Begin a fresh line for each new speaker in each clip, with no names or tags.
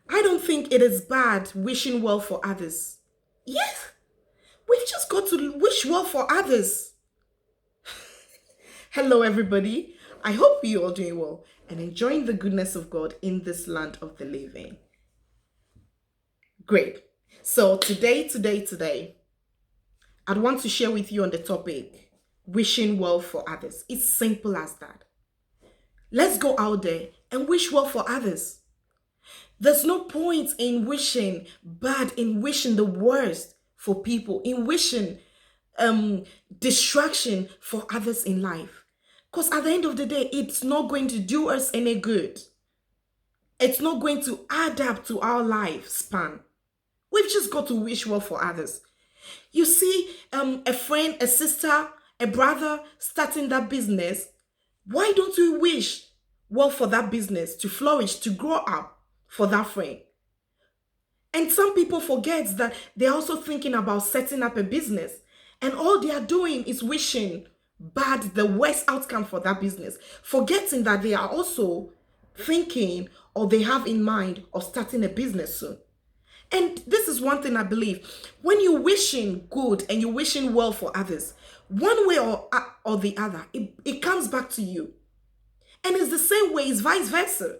I don't think it is bad wishing well for others. Yes, we've just got to wish well for others. Hello, everybody. I hope you're all doing well and enjoying the goodness of God in this land of the living. Great. So, today, I'd want to share with you on the topic wishing well for others. It's simple as that. Let's go out there and wish well for others. There's no point in wishing bad, in wishing the worst for people, in wishing distraction for others in life. Because at the end of the day, it's not going to do us any good. It's not going to add up to our lifespan. We've just got to wish well for others. You see, a friend, a sister, a brother starting that business. Why don't we wish well for that business to flourish, to grow up for that friend? And some people forget that they're also thinking about setting up a business. And all they are doing is wishing bad, the worst outcome for that business, forgetting that they are also thinking or they have in mind of starting a business soon. And this is one thing I believe. When you're wishing good and you're wishing well for others, one way or the other, it comes back to you. And it's the same way, it's vice versa.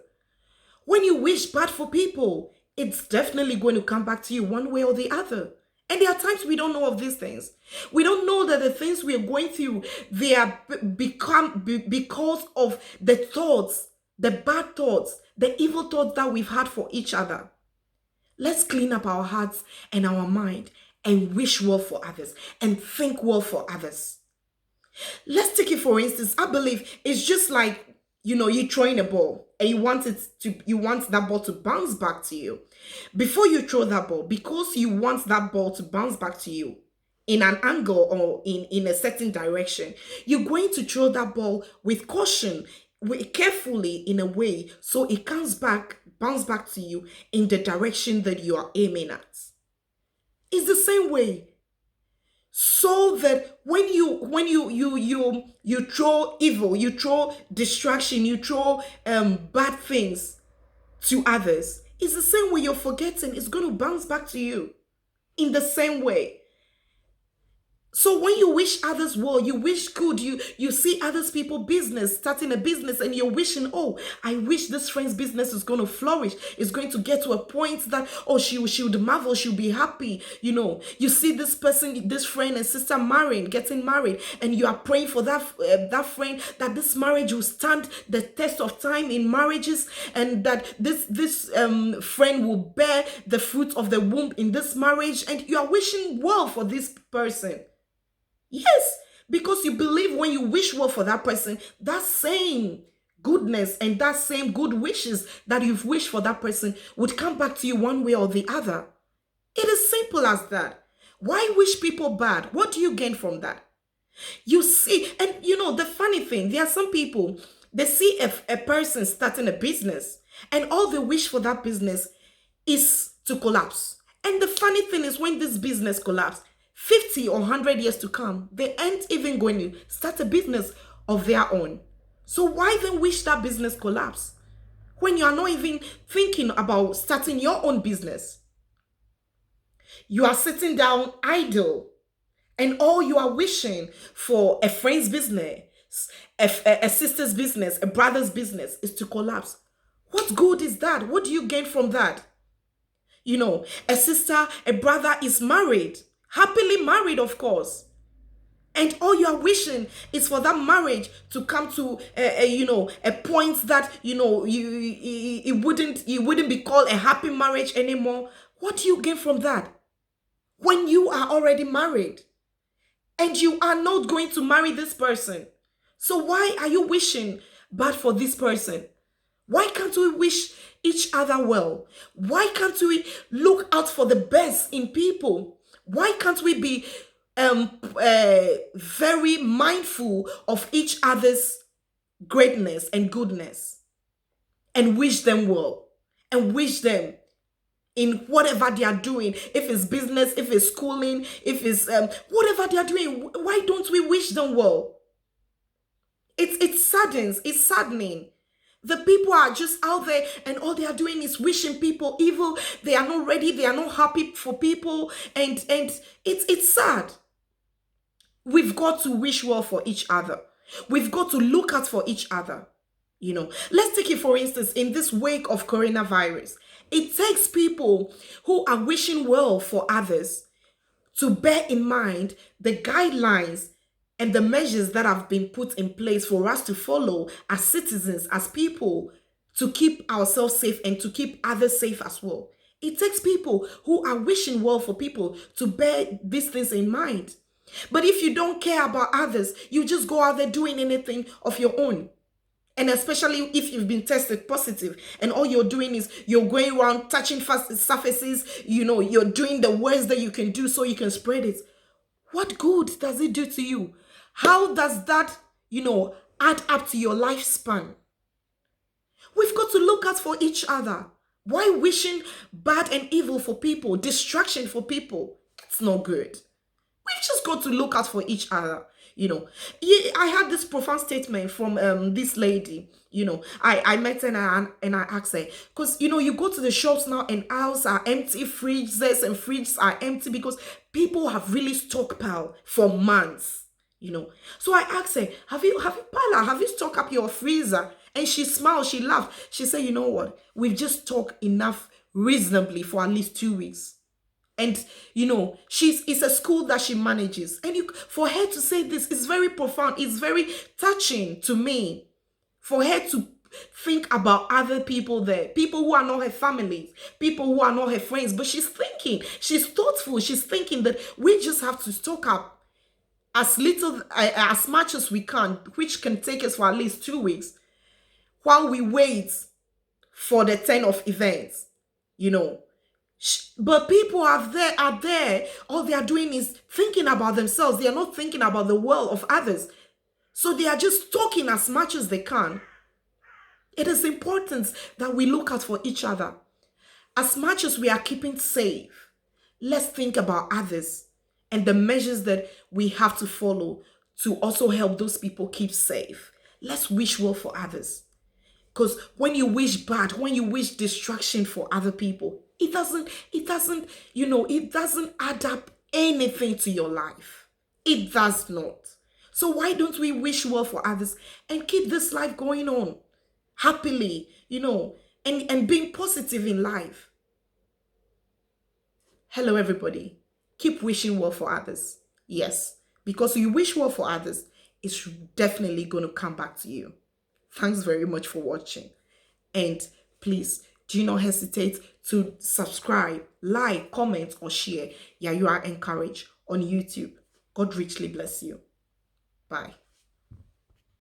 When you wish bad for people, it's definitely going to come back to you one way or the other. And there are times we don't know of these things. We don't know that the things we are going through, they are because of the thoughts, the bad thoughts, the evil thoughts that we've had for each other. Let's clean up our hearts and our mind and wish well for others and think well for others. Let's take it for instance. I believe it's just like, you're throwing a ball and you want that ball to bounce back to you. Before you throw that ball, because you want that ball to bounce back to you in an angle or in a certain direction, you're going to throw that ball with caution, carefully in a way, so it bounce back to you in the direction that you are aiming at. It's the same way. So that when you throw evil, you throw distraction, you throw bad things to others, it's the same way you're forgetting, it's going to bounce back to you in the same way. So when you wish others well, you wish good, you see others people business, starting a business, and you're wishing, oh, I wish this friend's business is going to flourish. It's going to get to a point that, oh, she would marvel, she'll be happy. You see this person, this friend and sister getting married, and you are praying for that friend, that this marriage will stand the test of time in marriages, and that this friend will bear the fruit of the womb in this marriage, and you are wishing well for this person. Yes, because you believe when you wish well for that person, that same goodness and that same good wishes that you've wished for that person would come back to you one way or the other. It is simple as that. Why wish people bad? What do you gain from that? You see, and the funny thing, there are some people, they see a person starting a business and all they wish for that business is to collapse. And the funny thing is, when this business collapses, 50 or 100 years to come, they aren't even going to start a business of their own. So why then wish that business collapse when you are not even thinking about starting your own business? You are sitting down idle, and all you are wishing for a friend's business, a sister's business, a brother's business is to collapse. What good is that? What do you gain from that? A sister, a brother is married, happily married, of course. And all you are wishing is for that marriage to come to a point that it wouldn't be called a happy marriage anymore. What do you gain from that when you are already married and you are not going to marry this person? So why are you wishing bad for this person? Why can't we wish each other well? Why can't we look out for the best in people? Why can't we be very mindful of each other's greatness and goodness and wish them well and wish them in whatever they are doing, if it's business, if it's schooling, if it's whatever they are doing? Why don't we wish them well? It's saddening The people are just out there and all they are doing is wishing people evil. They are not ready. They are not happy for people. And it's sad. We've got to wish well for each other. We've got to look out for each other. Let's take it for instance, in this wake of coronavirus, it takes people who are wishing well for others to bear in mind the guidelines and the measures that have been put in place for us to follow as citizens, as people, to keep ourselves safe and to keep others safe as well. It takes people who are wishing well for people to bear these things in mind. But if you don't care about others, you just go out there doing anything of your own. And especially if you've been tested positive and all you're doing is you're going around touching surfaces, you're doing the worst that you can do so you can spread it. What good does it do to you? How does that, add up to your lifespan? We've got to look out for each other. Why wishing bad and evil for people, distraction for people? It's not good. We've just got to look out for each other. I had this profound statement from this lady. I met her and I asked her, because you go to the shops now and aisles are empty, freezers and fridges are empty because people have really stockpiled for months. So I asked her, have you stocked up your freezer? And she smiled, she laughed. She said, you know what? We've just stocked enough reasonably for at least 2 weeks. And it's a school that she manages, and for her to say this is very profound. It's very touching to me, for her to think about other people there, people who are not her family, people who are not her friends. But she's thoughtful. She's thinking that we just have to stock up as much as we can, which can take us for at least 2 weeks, while we wait for the turn of events. But people are there. All they are doing is thinking about themselves. They are not thinking about the world of others. So they are just talking as much as they can. It is important that we look out for each other. As much as we are keeping safe, let's think about others and the measures that we have to follow to also help those people keep safe. Let's wish well for others. Because when you wish bad, when you wish destruction for other people, it doesn't add up anything to your life. It does not. So why don't we wish well for others and keep this life going on happily, and being positive in life? Hello, everybody. Keep wishing well for others. Yes, because you wish well for others, it's definitely going to come back to you. Thanks very much for watching. And please, do not hesitate to subscribe, like, comment, or share. Yeah, you are encouraged on YouTube. God richly bless you. Bye.